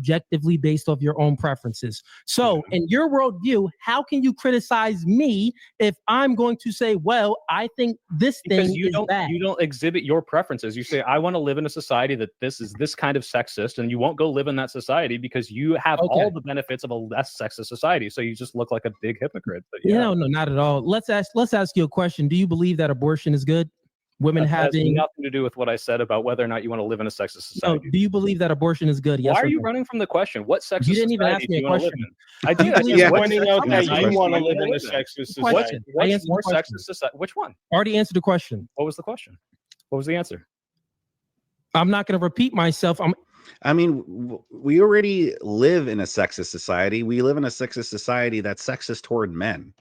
objectively based off your own preferences. So in your worldview, how can you criticize me if I'm going to say, well, I think this thing is bad? You don't exhibit your preferences. You say, I want to live in a society that this is this kind of sexist, and you won't go live in that society because you have all the benefits of a less sexist society. So you just look like a big hypocrite. But No, not at all. Let's ask you a question. Do you believe that abortion is good? Women having nothing to do with what I said about whether or not you want to live in a sexist society. No, do you believe that abortion is good? Yes. Why are you running from the question? What sexist You didn't even ask me a question. I did. Pointing out that you want to live in a sexist society. What's more sexist society? Which one? I already answered the question. What was the question? What was the answer? I'm not going to repeat myself. I mean, we already live in a sexist society. We live in a sexist society that's sexist toward men.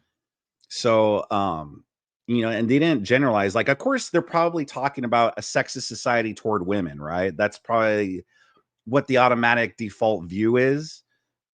So, you know, and they didn't generalize. Like, of course, they're probably talking about a sexist society toward women, right? That's probably what the automatic default view is.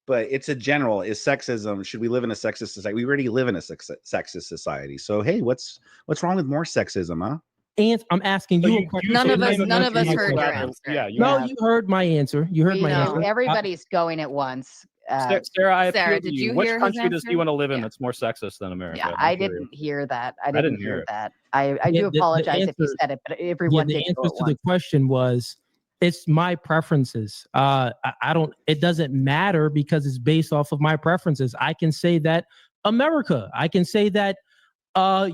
But it's a general, is sexism, should we live in a sexist society? We already live in a sexist society. So, hey, what's wrong with more sexism, huh? And I'm asking you a question. None of us heard your answer. You heard my answer. You heard my answer. Everybody's going at once. Sarah, did you which hear country his does he want to live in that's more sexist than America? Yeah, I didn't hear that. I didn't hear that. I do apologize if you said it, but everyone did. The answer to the question was, it's my preferences. I don't. It doesn't matter because it's based off of my preferences. I can say that America. I can say that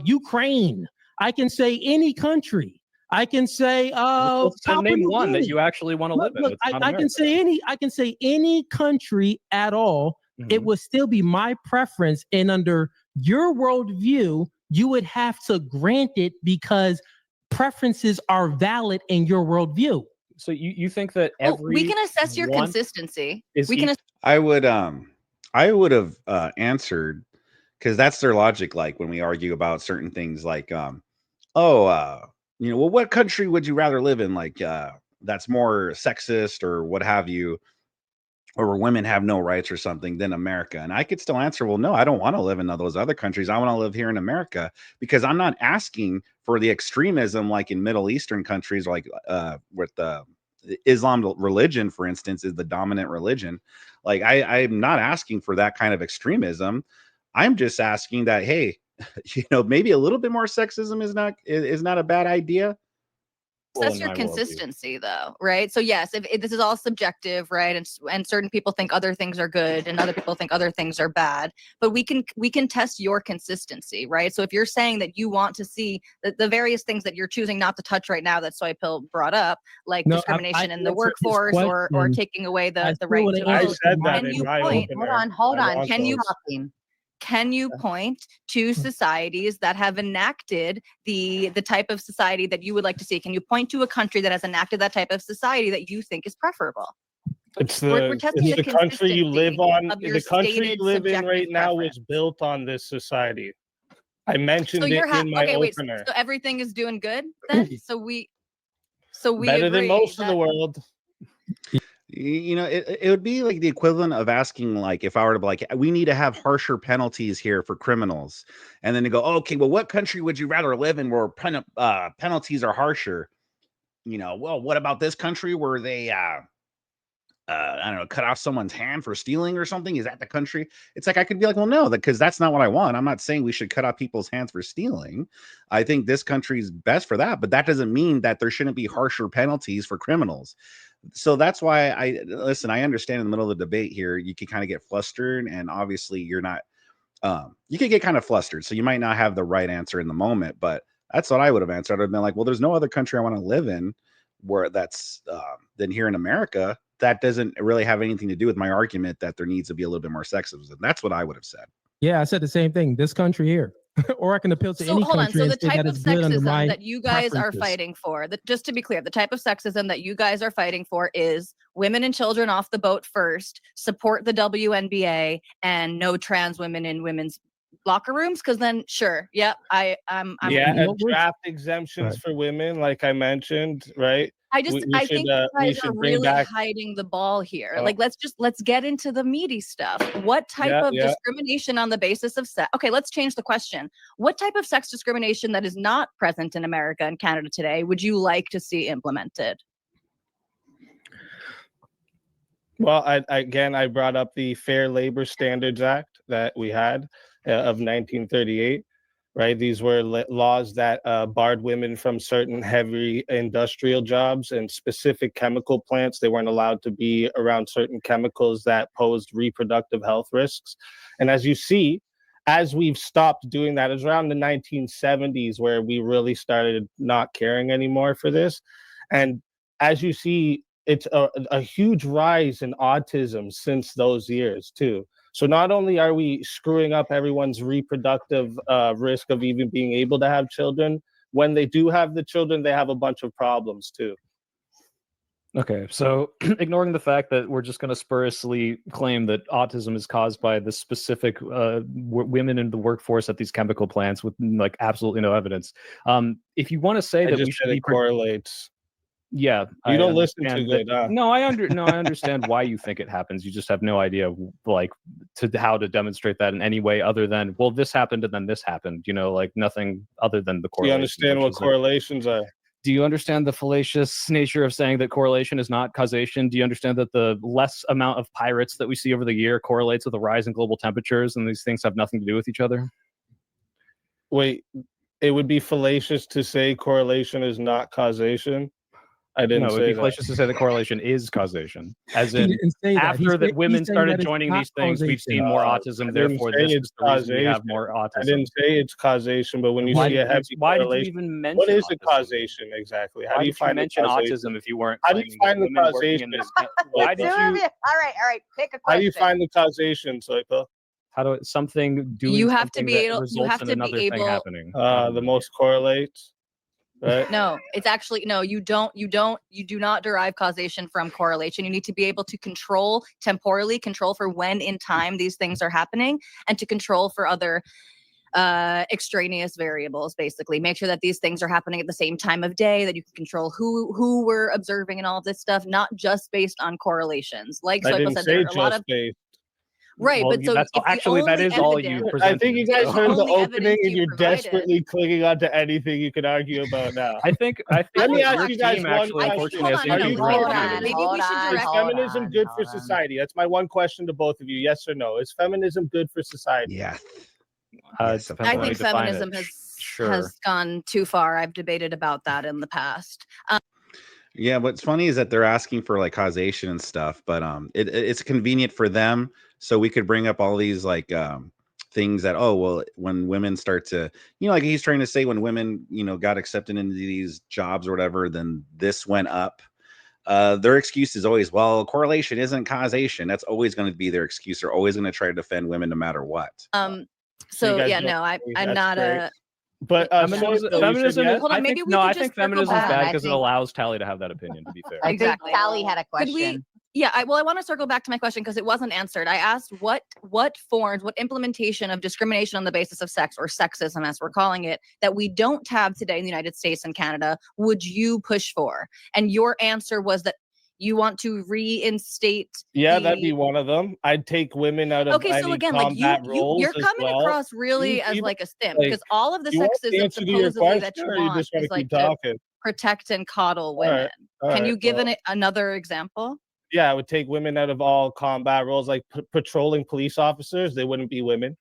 Ukraine. I can say any country. I can say name one that you actually want to live in. I can say any country at all. It would still be my preference, and under your worldview, you would have to grant it because preferences are valid in your worldview. So you think that we can assess your consistency. I would have answered, because that's their logic. Like when we argue about certain things, like you know, well, what country would you rather live in? Like, that's more sexist or what have you, or where women have no rights or something than America. And I could still answer, well, no, I don't want to live in those other countries. I want to live here in America, because I'm not asking for the extremism like in Middle Eastern countries, like with the Islam religion, for instance, is the dominant religion. Like I'm not asking for that kind of extremism. I'm just asking that, hey, you know, maybe a little bit more sexism is not a bad idea. That's your consistency, though, right? So yes, if this is all subjective, right, and certain people think other things are good and other people think other things are bad, but we can test your consistency, right? So if you're saying that you want to see the various things that you're choosing not to touch right now that Soy Pill brought up, like discrimination in the workforce or taking away the right to vote. I said that in my opener. Hold on. Can you point to societies that have enacted the type of society that you would like to see? Can you point to a country that has enacted that type of society that you think is preferable? It's the country you live on. The country you live in right now was built on this society. I mentioned it in my opener. So everything is doing good then? So we better than most of the world. You know, it would be like the equivalent of asking, like, if I were to be like, we need to have harsher penalties here for criminals. And then to go, okay, well, what country would you rather live in where penalties are harsher? You know, well, what about this country where they, I don't know, cut off someone's hand for stealing or something? Is that the country? It's like, I could be like, well, no, because that's not what I want. I'm not saying we should cut off people's hands for stealing. I think this country is best for that. But that doesn't mean that there shouldn't be harsher penalties for criminals. So that's why I understand in the middle of the debate here, you can kind of get flustered, and obviously you're not, you could get kind of flustered. So you might not have the right answer in the moment, but that's what I would have answered. I'd have been like, well, there's no other country I want to live in where that's than here in America. That doesn't really have anything to do with my argument that there needs to be a little bit more sexism. That's what I would have said. Yeah, I said the same thing. This country here. Or I can appeal to any country. So the type of sexism that you guys are fighting for, just to be clear, the type of sexism that you guys are fighting for is women and children off the boat first, support the WNBA, and no trans women in women's locker rooms. Because then, sure, I'm draft exemptions for women, like I mentioned, right? I think you guys are really hiding the ball here. Like, let's get into the meaty stuff. What type of discrimination on the basis of sex? Okay, let's change the question. What type of sex discrimination that is not present in America and Canada today would you like to see implemented? Well, I brought up the Fair Labor Standards Act that we had of 1938, right? These were laws that barred women from certain heavy industrial jobs and specific chemical plants. They weren't allowed to be around certain chemicals that posed reproductive health risks. And as you see, as we've stopped doing that, it was around the 1970s where we really started not caring anymore for this. And as you see, it's a huge rise in autism since those years too. So not only are we screwing up everyone's reproductive risk of even being able to have children, when they do have the children, they have a bunch of problems too. Okay, so ignoring the fact that we're just going to spuriously claim that autism is caused by the specific women in the workforce at these chemical plants with like absolutely no evidence. If you want to say that we should be correlates. Yeah, you don't listen too good. No, I understand why you think it happens. You just have no idea like how to demonstrate that in any way other than, well, this happened and then this happened. You know, like nothing other than the correlation. Do you understand what correlations are? Do you understand the fallacious nature of saying that correlation is not causation? Do you understand that the less amount of pirates that we see over the year correlates with a rise in global temperatures, and these things have nothing to do with each other? Wait, it would be fallacious to say correlation is not causation? I didn't say that. No, it'd be fallacious to say that correlation is causation. As in, after that women started joining these things, we've seen more autism. Therefore, this is the reason we have more autism. I didn't say it's causation, but when you see a heavy why did you even mention what is autism? the causation exactly? How Why do you find mention autism if you weren't? How do you find the causation? Why did you? All right, pick a question. How do you find the causation, Soipa? How do something doing? You have to be able. You have to be able. Happening. The most correlates. Right? No, it's actually no, you do not derive causation from correlation. You need to be able to control temporally, control for when in time these things are happening, and to control for other extraneous variables. Basically, make sure that these things are happening at the same time of day, that you can control who we're observing and all of this stuff, not just based on correlations. Like Soipa said, there are a lot of right, well, but so that's actually that is all you presented. I think you guys heard the opening and you're desperately clinging on to anything you can argue about now. I think let me ask you guys one question. Is feminism good for society? That's my one question to both of you. Yes or no? Is feminism good for society? Yeah. I think feminism has gone too far. I've debated about that in the past. Yeah, what's funny is that they're asking for like causation and stuff, but it's convenient for them. So we could bring up all these like things that, oh, well, when women start to, like he's trying to say when women, got accepted into these jobs or whatever, then this went up. Their excuse is always, well, correlation isn't causation. That's always going to be their excuse. They're always going to try to defend women no matter what. So yeah, no, I'm not a. But feminism. Hold on, maybe we I think feminism is bad because it allows Tally to have that opinion. To be fair, exactly. Tally had a question. I want to circle back to my question because it wasn't answered. I asked what forms, what implementation of discrimination on the basis of sex, or sexism as we're calling it, that we don't have today in the United States and Canada, would you push for? And your answer was that you want to reinstate. Yeah, that'd be one of them. I'd take women out of so again, like you're coming across really as like a simp, because all of the sexism supposedly that you want is like to protect and coddle women. Can you give another example? Yeah, I would take women out of all combat roles, like patrolling police officers. They wouldn't be women,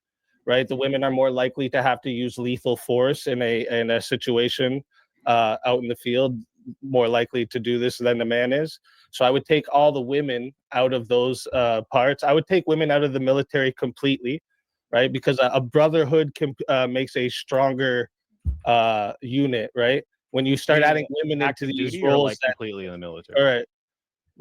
right? The women are more likely to have to use lethal force in a situation out in the field, more likely to do this than the man is. So I would take all the women out of those parts. I would take women out of the military completely, right? Because a brotherhood makes a stronger unit, right? When you start adding women into these roles, like completely in the military. All right.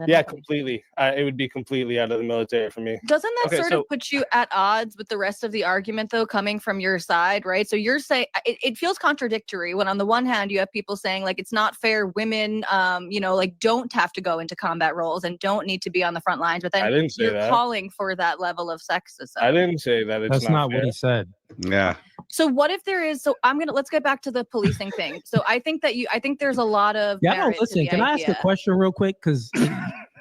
Yeah, completely. It would be completely out of the military for me. Doesn't that sort of put you at odds with the rest of the argument, though, coming from your side, right? So you're saying it feels contradictory when on the one hand you have people saying like it's not fair, women, like don't have to go into combat roles and don't need to be on the front lines, but then you're calling for that level of sexism. I didn't say that. That's not what he said. Yeah. So what if there is? So let's get back to the policing thing. So I think there's a lot of listen. Can I ask a question real quick? Because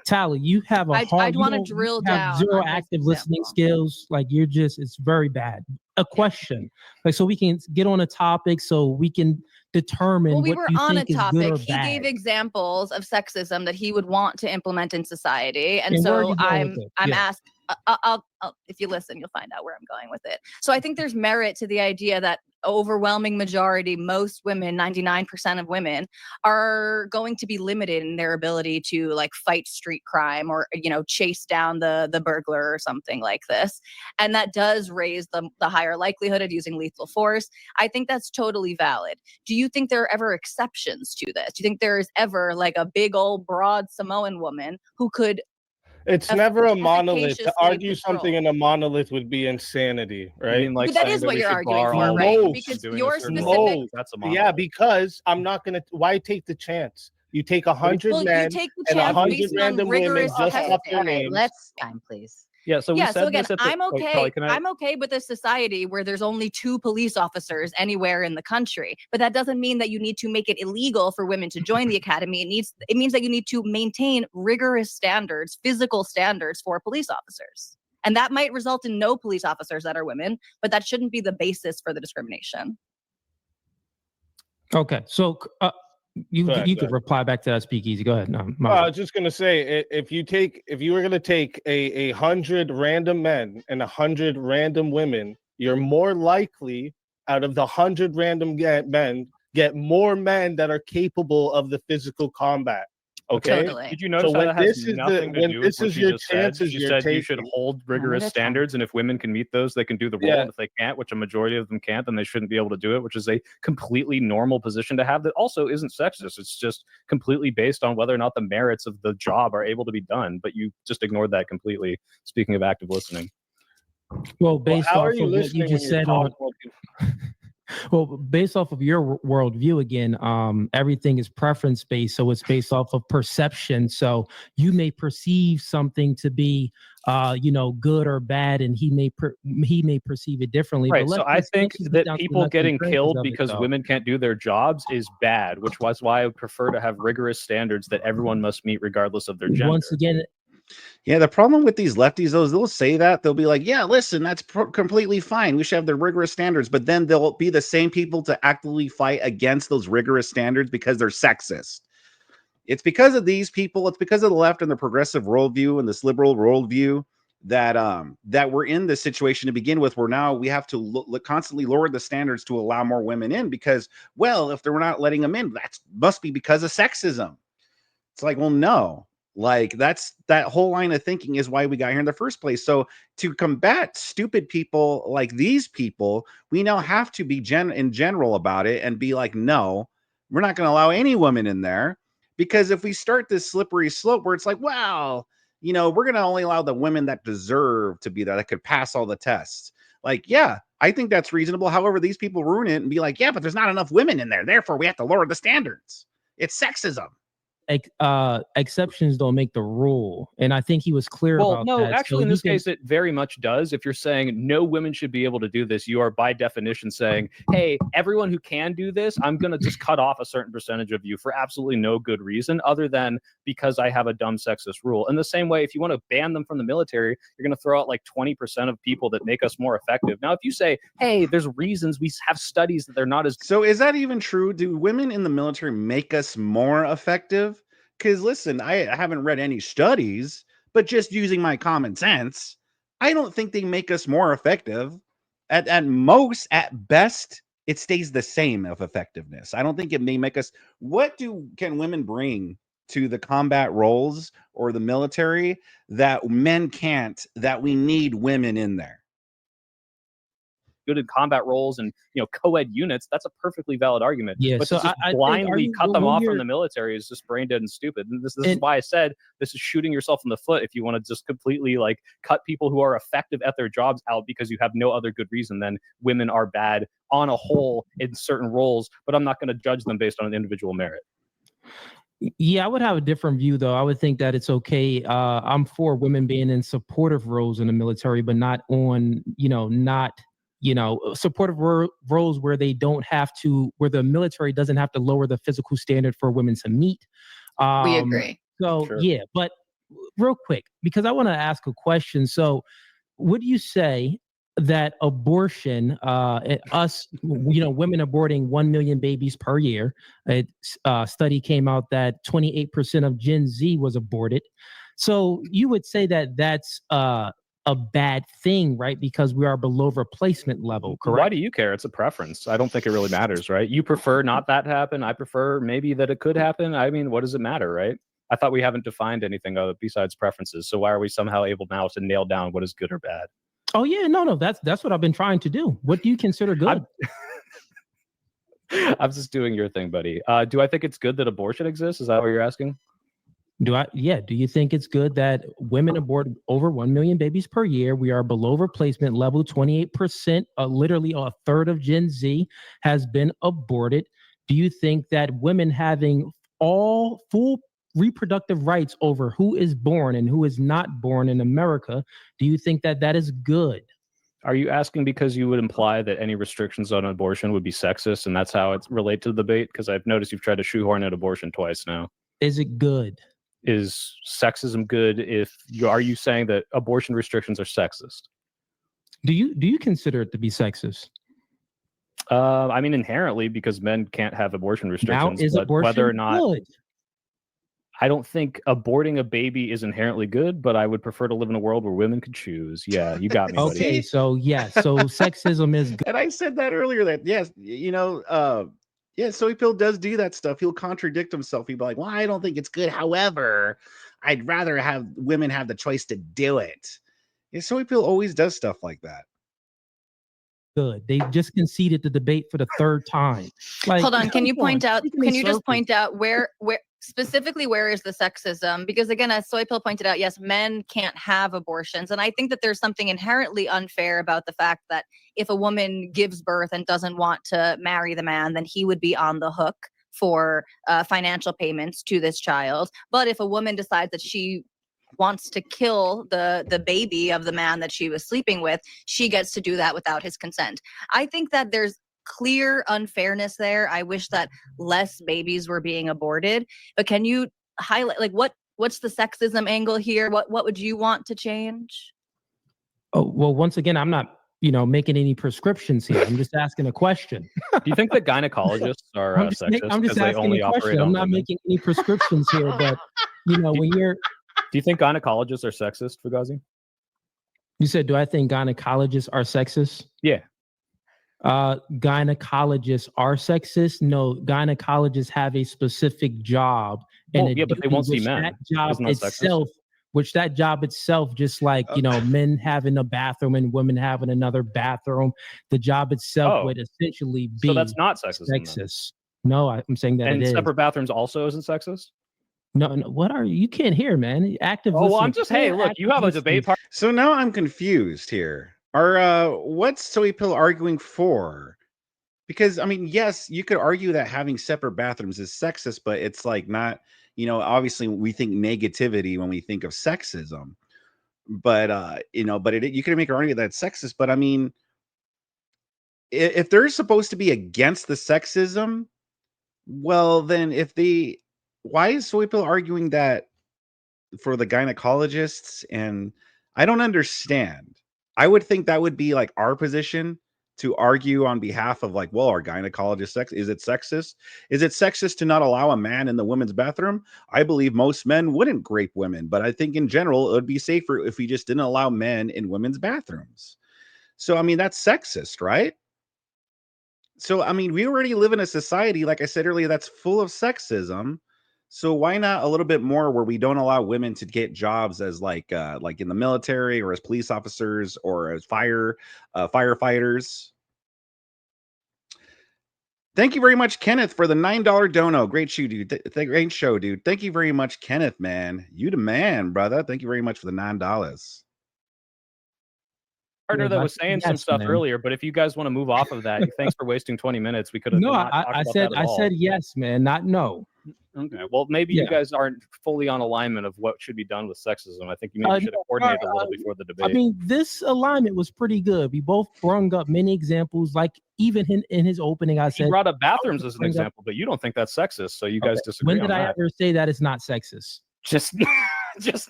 Tally, you have a hard. I'd want to drill down. Zero active listening skills. Like it's very bad. a question, like, so we can get on a topic, so we can determine well, we what were you on think a is good topic. or He bad. gave examples of sexism that he would want to implement in society, and where are so you going I'm with it? I'm Yeah. asked. I'll if you listen, you'll find out where I'm going with it. So I think there's merit to the idea that overwhelming majority, most women, 99% of women, are going to be limited in their ability to like fight street crime or, you know, chase down the burglar or something like this. And that does raise the higher likelihood of using lethal force. I think that's totally valid. Do you think there are ever exceptions to this? Do you think there is ever like a big old broad Samoan woman who could It's never a monolith. To argue efficaciously something in a monolith would be insanity, I right? mean, like But that saying is that what we you're should arguing bar for, all right? women Because from doing your a certain specific role. That's a monolith. Yeah, because I'm not gonna. Why take the chance? You take 100 well, you men take the and chance 100 based on random women rigorous just Okay, off testing. their all right, names. let's time, please. Yeah, so we Yeah, said so again, this at the. I'm Wait, okay. Kelly, can I? I'm okay with a society where there's only 2 police officers anywhere in the country, but that doesn't mean that you need to make it illegal for women to join the academy. It means that you need to maintain rigorous standards, physical standards for police officers. And that might result in no police officers that are women, but that shouldn't be the basis for the discrimination. Okay, so you Go ahead. could reply back to that, Speakeasy. Go ahead. No, I was just gonna say, if you were gonna take a 100 random men and 100 random women, you're more likely out of the 100 random men get more men that are capable of the physical combat. Okay. Totally. Did you notice So how when that has this is nothing to when do with this what is she your just said? chances, She you're said you should taking. hold rigorous that's fine. standards, and if women can meet those, they can do the role. Yeah. And if they can't, which a majority of them can't, then they shouldn't be able to do it, which is a completely normal position to have that also isn't sexist. It's just completely based on whether or not the merits of the job are able to be done. But you just ignored that completely, speaking of active listening. Well, based how are off you of what you listening when just you're said on talking? well, based off of your worldview again, everything is preference based, so it's based off of perception. So you may perceive something to be, good or bad, and he may perceive it differently. Right. But So I think that people getting killed because women can't do their jobs is bad, which was why I would prefer to have rigorous standards that everyone must meet regardless of their gender. Once again, yeah, the problem with these lefties, though, is they'll say that. They'll be like, yeah, listen, that's completely fine. We should have the rigorous standards. But then they'll be the same people to actively fight against those rigorous standards because they're sexist. It's because of these people. It's because of the left and the progressive worldview and this liberal worldview that we're in this situation to begin with, where now we have to constantly lower the standards to allow more women in because, well, if they're not letting them in, that must be because of sexism. It's like, well, no. Like that whole line of thinking is why we got here in the first place. So to combat stupid people like these people, we now have to be in general about it and be like, no, we're not going to allow any woman in there, because if we start this slippery slope where it's like, well, we're going to only allow the women that deserve to be there, that could pass all the tests. Like, yeah, I think that's reasonable. However, these people ruin it and be like, yeah, but there's not enough women in there, therefore we have to lower the standards. It's sexism. Exceptions don't make the rule, and I think he was clear about that. Well, no, actually, in this case, it very much does. If you're saying no women should be able to do this, you are by definition saying, hey, everyone who can do this, I'm going to just cut off a certain percentage of you for absolutely no good reason other than because I have a dumb sexist rule. In the same way, if you want to ban them from the military, you're going to throw out like 20% of people that make us more effective. Now, if you say, hey, there's reasons, we have studies that they're not as... So is that even true? Do women in the military make us more effective? Because listen, I haven't read any studies, but just using my common sense, I don't think they make us more effective. At most, at best, it stays the same of effectiveness. I don't think it may make us. What can women bring to the combat roles or the military that men can't, that we need women in there? good in combat roles and co-ed units, that's a perfectly valid argument. Yeah, but so to just blindly cut them off from the military is just brain dead and stupid. And this is why I said this is shooting yourself in the foot if you want to just completely like cut people who are effective at their jobs out because you have no other good reason than women are bad on a whole in certain roles, but I'm not going to judge them based on an individual merit. Yeah, I would have a different view, though. I would think that it's okay. I'm for women being in supportive roles in the military, but not on, supportive roles where they don't have to, where the military doesn't have to lower the physical standard for women to meet. We agree. So, sure. Yeah, but real quick, because I want to ask a question. So would you say that abortion, women aborting 1 million babies per year. A study came out that 28% of Gen Z was aborted. So you would say that that's a bad thing, right? Because we are below replacement level, correct? Why do you care? It's a preference. I don't think it really matters, right? You prefer not that to happen. I prefer maybe that it could happen. I mean, what does it matter, right? I thought we haven't defined anything besides preferences. So why are we somehow able now to nail down what is good or bad? Oh yeah, no, that's what I've been trying to do. What do you consider good? I'm just doing your thing, buddy. Do I think it's good that abortion exists? Is that what you're asking? Do you think it's good that women abort over 1 million babies per year? We are below replacement level. 28%, literally a third of Gen Z has been aborted. Do you think that women having all full reproductive rights over who is born and who is not born in America, do you think that that is good? Are you asking because you would imply that any restrictions on abortion would be sexist, and that's how it's related to the debate? Because I've noticed you've tried to shoehorn in abortion twice now. Is it good? Is sexism good? Are you saying that abortion restrictions are sexist? Do you consider it to be sexist? I mean, inherently, because men can't have abortion restrictions. Now, is abortion whether or not good? I don't think aborting a baby is inherently good, but I would prefer to live in a world where women could choose. Yeah, you got me. Okay, buddy. so yes, so sexism is good. And I said that earlier that yes, Soy Pill does do that stuff. He'll contradict himself. He'll be like, well, I don't think it's good. However, I'd rather have women have the choice to do it. Yeah, Soy Pill always does stuff like that. Good. They just conceded the debate for the third time. Like, hold on, can you just point out where specifically where is the sexism? Because again, as Soy Pill pointed out, yes, men can't have abortions. And I think that there's something inherently unfair about the fact that if a woman gives birth and doesn't want to marry the man, then he would be on the hook for financial payments to this child. But if a woman decides that she wants to kill the baby of the man that she was sleeping with, she gets to do that without his consent. I think that there's clear unfairness there. I wish that less babies were being aborted. But can you highlight, like, what's the sexism angle here? What would you want to change? Oh, well, once again, I'm not, making any prescriptions here. I'm just asking a question. Do you think that gynecologists are sexist? I'm just asking a question. I'm not making any prescriptions here, but when you're. Do you think gynecologists are sexist, Fugazi? You said, do I think gynecologists are sexist? Yeah. Gynecologists are sexist. No, gynecologists have a specific job, and but they won't see men. That job itself, just like men having a bathroom and women having another bathroom, the job itself would essentially be. So that's not sexist. No, I'm saying that and it is. Separate bathrooms also isn't sexist. No, what are you? You can't hear, man. Active. Oh, well, I'm just. Hey, look, you have a debate part. So now I'm confused here. What's Soy Pill arguing for? Because I mean, yes, you could argue that having separate bathrooms is sexist, but it's like not. Obviously we think negativity when we think of sexism, but you can make an argument that it's sexist. But I mean, if they're supposed to be against the sexism, well, then why is Soy Pill arguing that for the gynecologists? And I don't understand. I would think that would be like our position to argue on behalf of like, well, are gynecologists is it sexist? Is it sexist to not allow a man in the women's bathroom? I believe most men wouldn't grape women, but I think in general, it would be safer if we just didn't allow men in women's bathrooms. So, I mean, that's sexist, right? So, I mean, we already live in a society, like I said earlier, that's full of sexism. So why not a little bit more where we don't allow women to get jobs as like in the military or as police officers or as firefighters? Thank you very much, Kenneth, for the $9 dono. Great show, dude. Great show, dude. Thank you very much, Kenneth, man. You the man, brother. Thank you very much for the $9. Partner that was saying some stuff earlier, but if you guys want to move off of that, thanks for wasting 20 minutes. We could have. No, I said yes, man, not no. Okay, well, maybe you guys aren't fully on alignment of what should be done with sexism. I think you maybe should have coordinated a little before the debate. I mean, this alignment was pretty good. We both brung up many examples, like even in his opening, I said he brought up bathrooms as an example, but you don't think that's sexist, so you guys disagree. When did I ever say that it's not sexist? Just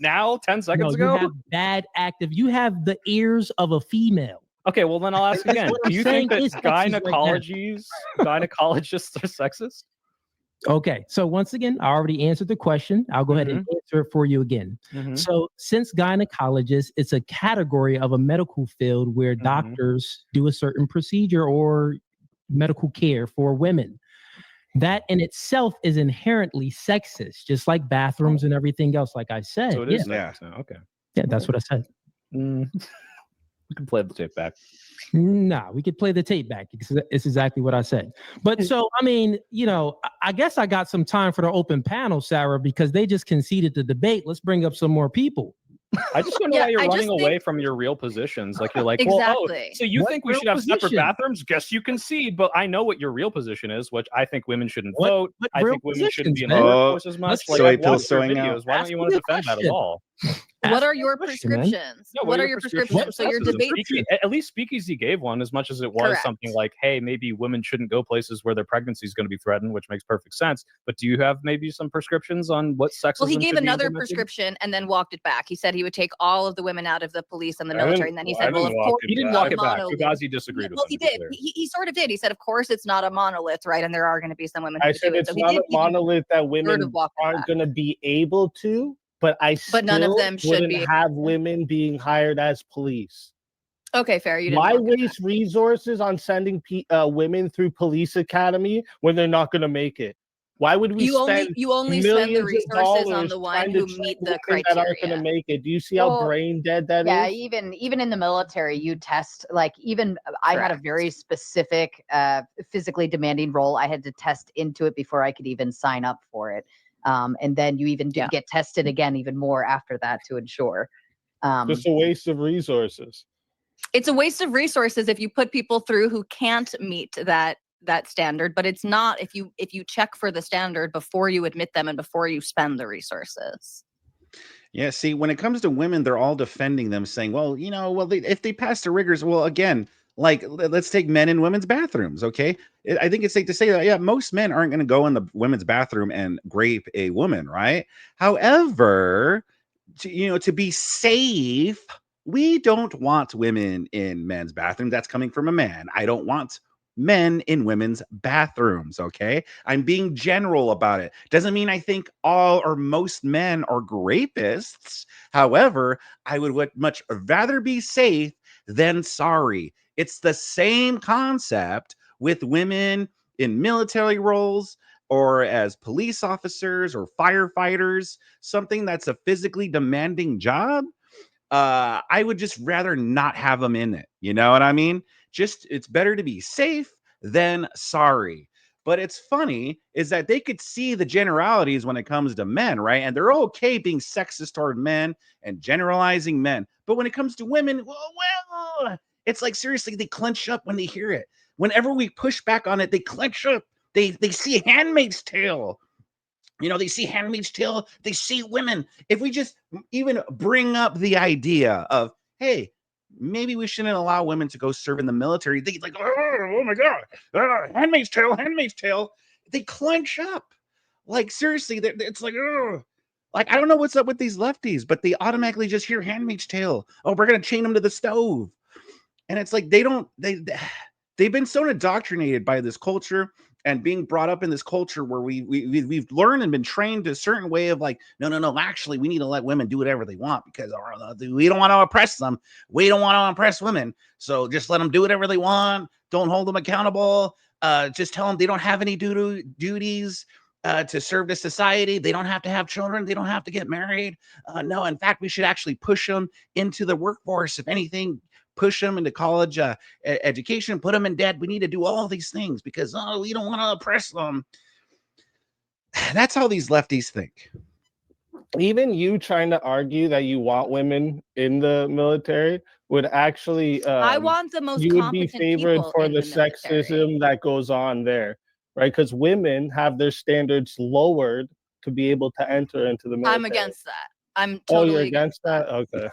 now, 10 seconds ago? You have bad active. You have the ears of a female. Okay, well then I'll ask again. Do you think that gynecologists are sexist? Okay, so once again, I already answered the question. I'll go ahead and answer it for you again. So since gynecologist, it's a category of a medical field where doctors do a certain procedure or medical care for women. That in itself is inherently sexist, just like bathrooms and everything else, like I said. So it is sexist now. Okay. Yeah, that's what I said. We can play the tape back. Nah, we could play the tape back because it's exactly what I said. But so, I mean, you know, I guess I got some time for the open panel, Sarah, because they just conceded the debate. Let's bring up some more people. I just don't know why you're running away from your real positions. Like you're like, well, so you think we should have separate bathrooms? Guess you concede, but I know what your real position is, which I think women shouldn't vote. I think women shouldn't be in the workforce as much. Like I've watched your videos. Why don't you want to defend that at all? What are your prescriptions? No, what are your prescriptions? So your debate. At least Speakeasy gave one, as much as it was something like, hey, maybe women shouldn't go places where their pregnancy is going to be threatened, which makes perfect sense. But do you have maybe some prescriptions on what sexism? Well, he gave another prescription and then walked it back. He said he would take all of the women out of the police and the military, and then he said, "Well, of course." He didn't walk it back. Fugazi disagreed with him. Well, he did. He sort of did. He said, "Of course, it's not a monolith, right? And there are going to be some women." I said it's not a monolith that women aren't going to be able to. But none of them should have women being hired as police. Okay, fair. You didn't. Why waste resources on sending women through police academy when they're not going to make it? Why would we spend you only spend the resources on the one who meet the criteria that aren't going to make it? Do you see how brain dead that is? Yeah, even in the military, you test I had a very specific, physically demanding role. I had to test into it before I could even sign up for it. And then you even get tested again even more after that to ensure. Just a waste of resources. It's a waste of resources if you put people through who can't meet that standard, but it's not if you check for the standard before you admit them and before you spend the resources. Yeah, see, when it comes to women, they're all defending them, saying, well, you know, if they pass the rigors, well, again, like let's take men in women's bathrooms. Okay, I think it's safe to say that most men aren't going to go in the women's bathroom and grape a woman, right? However, to be safe, we don't want women in men's bathrooms. That's coming from a man. I don't want men in women's bathrooms. Okay, I'm being general about it. Doesn't mean I think all or most men are rapists. However, I would much rather be safe than sorry. It's the same concept with women in military roles or as police officers or firefighters, something that's a physically demanding job. I would just rather not have them in it. You know what I mean? It's better to be safe than sorry. But it's funny is that they could see the generalities when it comes to men, right? And they're okay being sexist toward men and generalizing men. But when it comes to women, well, it's like seriously, they clench up when they hear it. Whenever we push back on it, they clench up. They see Handmaid's Tale. You know, they see Handmaid's Tale. They see women. If we just even bring up the idea of, hey, maybe we shouldn't allow women to go serve in the military, they like, oh my God, Handmaid's Tale, Handmaid's Tale. They clench up. Like seriously, it's like, oh. Like I don't know what's up with these lefties, but they automatically just hear Handmaid's Tale. Oh, we're gonna chain them to the stove. And it's like they've been so indoctrinated by this culture and being brought up in this culture where we've learned and been trained a certain way of like, no, actually, we need to let women do whatever they want because we don't want to oppress them. We don't want to oppress women. So just let them do whatever they want. Don't hold them accountable. Just tell them they don't have any duties to serve to society. They don't have to have children. They don't have to get married. No, in fact, we should actually push them into the workforce. If anything, push them into college education, put them in debt. We need to do all these things because we don't want to oppress them. That's how these lefties think. Even you trying to argue that you want women in the military would actually I want the most you would be competent favored people for in the military. sexism that goes on there, right? Because women have their standards lowered to be able to enter into the military. I'm against that. I'm totally you're against that? Okay.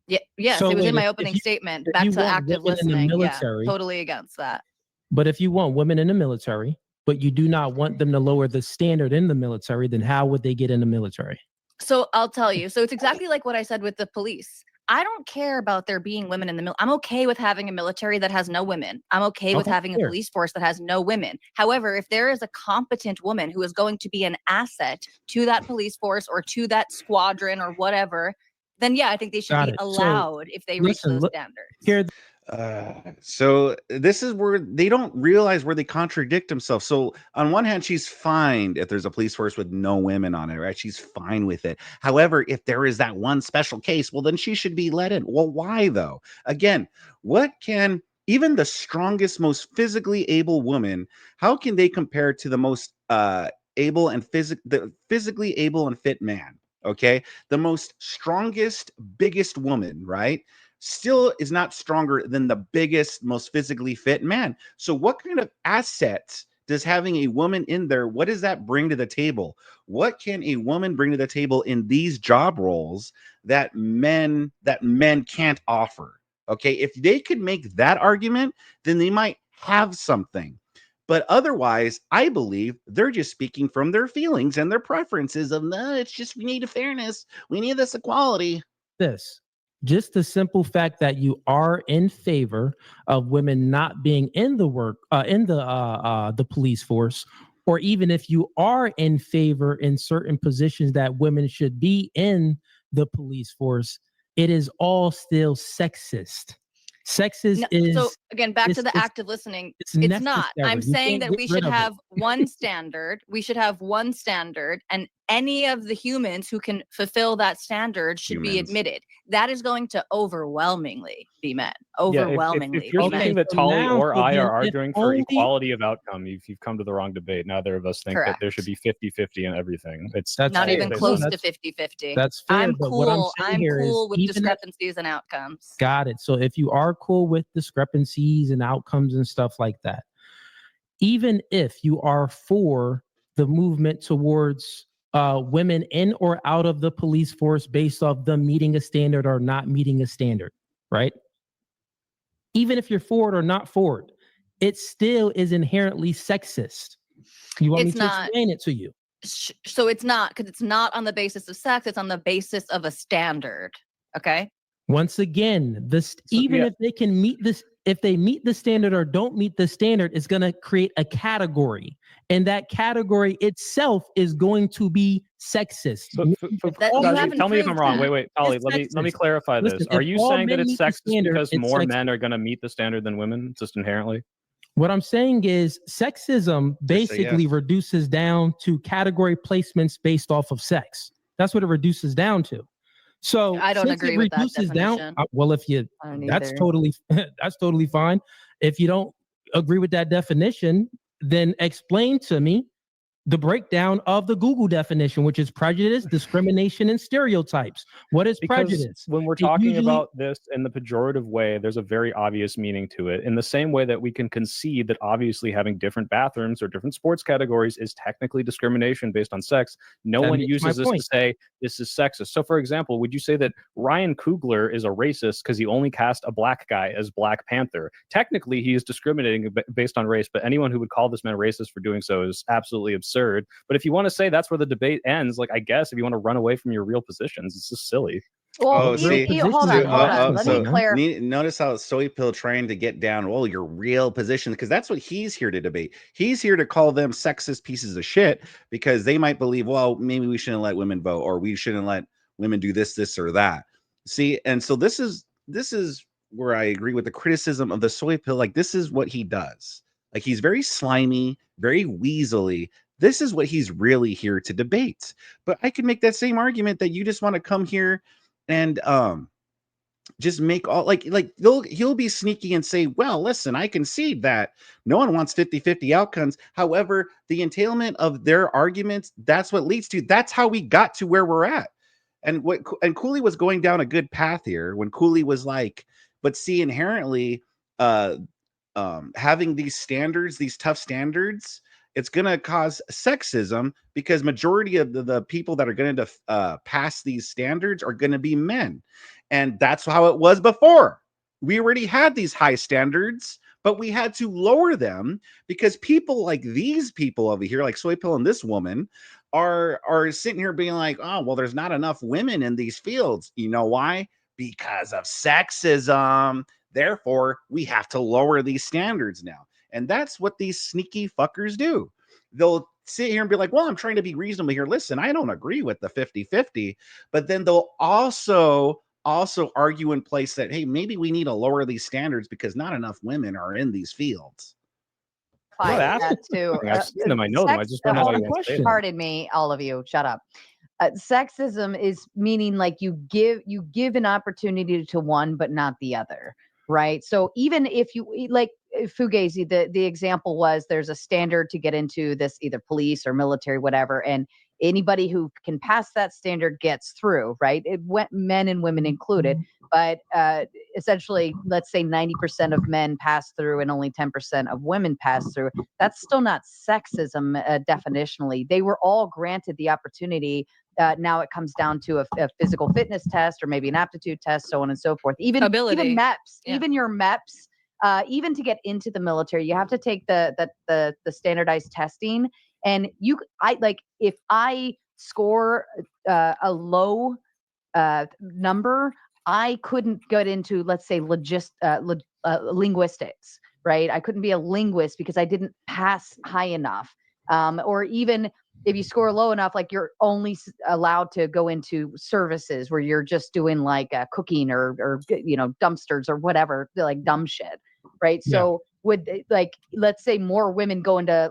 Yes. Yes, So it was wait, in my opening statement. if Back you to want active women in the listening. military- Yeah, totally against that. But if you want women in the military, but you do not want them to lower the standard in the military, then how would they get in the military? So I'll tell you. So it's exactly like what I said with the police. I don't care about there being women in the military. I'm okay with having a military that has no women. I'm okay with having a police force that has no women. However, if there is a competent woman who is going to be an asset to that police force or to that squadron or whatever, then yeah, I think they should be allowed if they reach those standards. So this is where they don't realize where they contradict themselves. So on one hand, she's fine if there's a police force with no women on it, right? She's fine with it. However, if there is that one special case, well, then she should be let in. Well, why though? Again, what can even the strongest, most physically able woman, how can they compare to the most physically able and fit man? Okay, the most strongest, biggest woman, right? Still is not stronger than the biggest, most physically fit man. So what kind of assets does having a woman in there, what does that bring to the table? What can a woman bring to the table in these job roles that men can't offer? Okay, if they could make that argument, then they might have something. But otherwise, I believe they're just speaking from their feelings and their preferences of, no, it's just, we need a fairness. We need this equality. Just the simple fact that you are in favor of women not being in the police force, or even if you are in favor in certain positions that women should be in the police force, it is all still sexist. Sexist is so again back to the active listening. It's not. I'm saying that we should have one standard. We should have one standard, and any of the humans who can fulfill that standard should be admitted. That is going to overwhelmingly be men. Overwhelmingly. If you're thinking that Tali or I are arguing for equality of outcome, you've come to the wrong debate. Neither of us think that there should be 50-50 in everything. That's not even close to 50-50. That's fair. I'm cool. I'm cool with discrepancies and outcomes. Got it. So if you are cool with discrepancies and outcomes and stuff like that, even if you are for the movement towards women in or out of the police force based off them meeting a standard or not meeting a standard, right? Even if you're for it or not for it, it still is inherently sexist. You want me to explain it to you? So it's not, because it's not on the basis of sex, it's on the basis of a standard. Okay. Once again, if they can meet this, if they meet the standard or don't meet the standard, it's going to create a category. And that category itself is going to be sexist. Tell me if I'm wrong. Wait, Tali, let me clarify this. Are you saying that it's sexist because more men are going to meet the standard than women, just inherently? What I'm saying is sexism basically reduces down to category placements based off of sex. That's what it reduces down to. So I don't agree with that definition. Well, if you, that's totally fine. If you don't agree with that definition, then explain to me the breakdown of the Google definition, which is prejudice, discrimination, and stereotypes. What is prejudice? When we're talking about this in the pejorative way, there's a very obvious meaning to it. In the same way that we can concede that obviously having different bathrooms or different sports categories is technically discrimination based on sex, no one uses this to say this is sexist. So, for example, would you say that Ryan Coogler is a racist because he only cast a black guy as Black Panther? Technically, he is discriminating based on race, but anyone who would call this man racist for doing so is absolutely absurd. But if you want to say that's where the debate ends, like, I guess if you want to run away from your real positions, it's just silly. Well, hold on. Let me clarify. Notice how Soypill trying to get down, well, your real position, because that's what he's here to debate. He's here to call them sexist pieces of shit because they might believe, well, maybe we shouldn't let women vote, or we shouldn't let women do this or that. See, and so this is where I agree with the criticism of the Soypill. Like, this is what he does. Like, he's very slimy, very weaselly. This is what he's really here to debate. But I could make that same argument that you just want to come here and just make all like he'll be sneaky and say, well, listen, I concede that no one wants 50-50 outcomes. However, the entailment of their arguments, that's what leads to, that's how we got to where we're at. And Cooley was going down a good path here when Cooley was like, but see, inherently having these standards, these tough standards, it's going to cause sexism because majority of the people that are going to pass these standards are going to be men. And that's how it was before. We already had these high standards, but we had to lower them because people like these people over here, like Soypill and this woman, are sitting here being like, oh, well, there's not enough women in these fields. You know why? because of sexism. Therefore, we have to lower these standards now. And that's what these sneaky fuckers do. They'll sit here and be like, well, I'm trying to be reasonable here. Listen, I don't agree with the 50-50, but then they'll also argue in place that, hey, maybe we need to lower these standards because not enough women are in these fields. That too. I've seen them. I know them. I just don't know how you want to say them. Pardon me, all of you. Shut up. Sexism is meaning like you give an opportunity to one, but not the other, right? So even if you like Fugazi, the example was there's a standard to get into this either police or military, whatever, and anybody who can pass that standard gets through, right? It went men and women included, but essentially, let's say 90% of men pass through and only 10% of women pass through. That's still not sexism definitionally. They were all granted the opportunity. Now it comes down to a physical fitness test or maybe an aptitude test, so on and so forth. Even MEPS, even your MEPS, even to get into the military, you have to take the standardized testing. And if I score a low number, I couldn't get into, let's say, linguistics, right? I couldn't be a linguist because I didn't pass high enough. Or even if you score low enough, like you're only allowed to go into services where you're just doing like cooking or dumpsters or whatever, like dumb shit, right? Yeah. So would like, let's say more women go into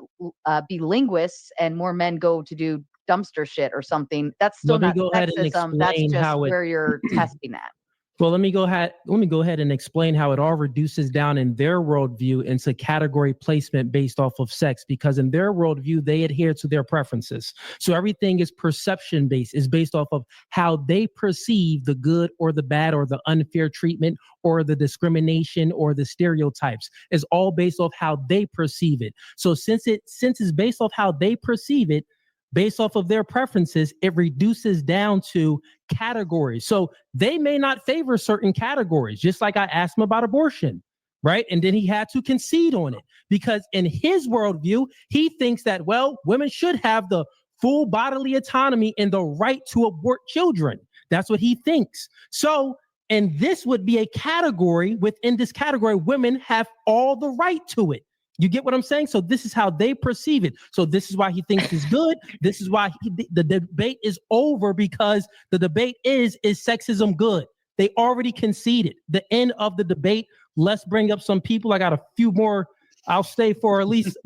be linguists and more men go to do dumpster shit or something. That's still not sexism. That's just where you're testing at. Well, let me go ahead and explain how it all reduces down in their worldview into category placement based off of sex, because in their worldview, they adhere to their preferences. So everything is perception based, is based off of how they perceive the good or the bad or the unfair treatment or the discrimination or the stereotypes. Is all based off how they perceive it. So since it's based off how they perceive it, based off of their preferences, it reduces down to categories. So they may not favor certain categories, just like I asked him about abortion, right? And then he had to concede on it because in his worldview, he thinks that, well, women should have the full bodily autonomy and the right to abort children. That's what he thinks. So, and this would be a category. Within this category, women have all the right to it. You get what I'm saying? So this is how they perceive it. So this is why he thinks it's good. This is why the debate is over, because the debate is sexism good? They already conceded. The end of the debate. Let's bring up some people. I got a few more. I'll stay for at least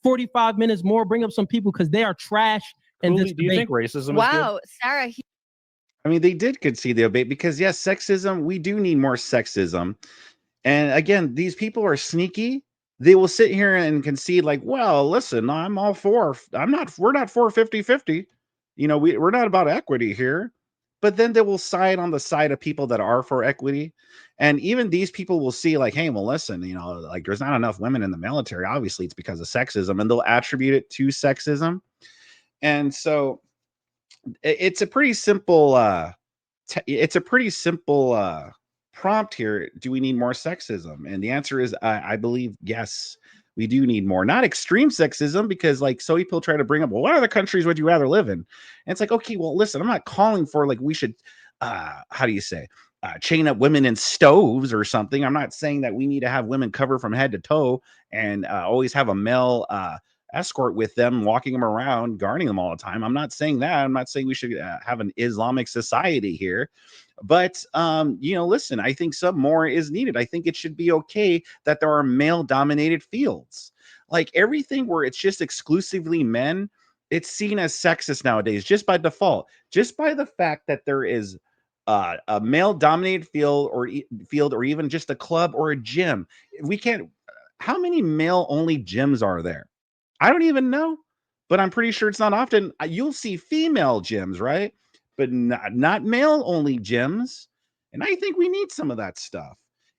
45 minutes more. Bring up some people because they are trash. And do you think racism is good? Sarah. I mean, they did concede the debate because yes, sexism. We do need more sexism. And again, these people are sneaky. They will sit here and concede like, well, listen, we're not for 50-50. We're not about equity here. But then they will side on the side of people that are for equity. And even these people will see like, hey, well, listen, like there's not enough women in the military. Obviously, it's because of sexism, and they'll attribute it to sexism. And so it's a pretty simple prompt here. Do we need more sexism? And the answer is, I believe, yes, we do need more. Not extreme sexism, because like so people try to bring up, well, what other countries would you rather live in? And it's like, okay, well, listen, I'm not calling for like we should, chain up women in stoves or something. I'm not saying that we need to have women covered from head to toe and always have a male escort with them, walking them around, guarding them all the time. I'm not saying that. I'm not saying we should have an Islamic society here. But, listen, I think some more is needed. I think it should be okay that there are male dominated fields. Like everything where it's just exclusively men, it's seen as sexist nowadays, just by default, just by the fact that there is a male dominated field or even just a club or a gym. How many male only gyms are there? I don't even know, but I'm pretty sure it's not often. You'll see female gyms, right? But not male only gyms. And I think we need some of that stuff.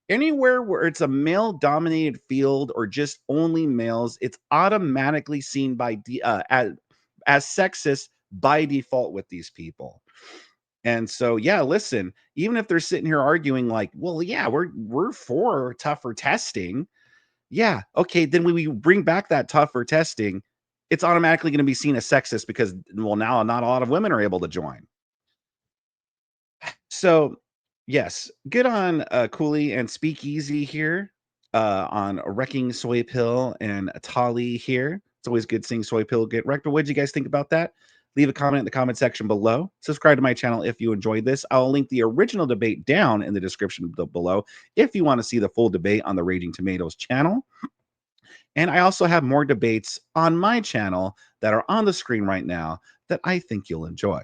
Anywhere where it's a male dominated field or just only males, it's automatically seen as sexist by default with these people. And so, yeah, listen, even if they're sitting here arguing like, well, yeah, we're for tougher testing. Yeah, okay, then when we bring back that tougher testing, it's automatically going to be seen as sexist because, well, now not a lot of women are able to join. So, Yes, good on Cooley and Speakeasy here on Wrecking Soy Pill and Tali here. It's always good seeing Soy Pill get wrecked. But what did you guys think about that? Leave a comment in the comment section below. Subscribe to my channel if you enjoyed this. I'll link the original debate down in the description below if you want to see the full debate on the Raging Tomatoes channel. And I also have more debates on my channel that are on the screen right now that I think you'll enjoy.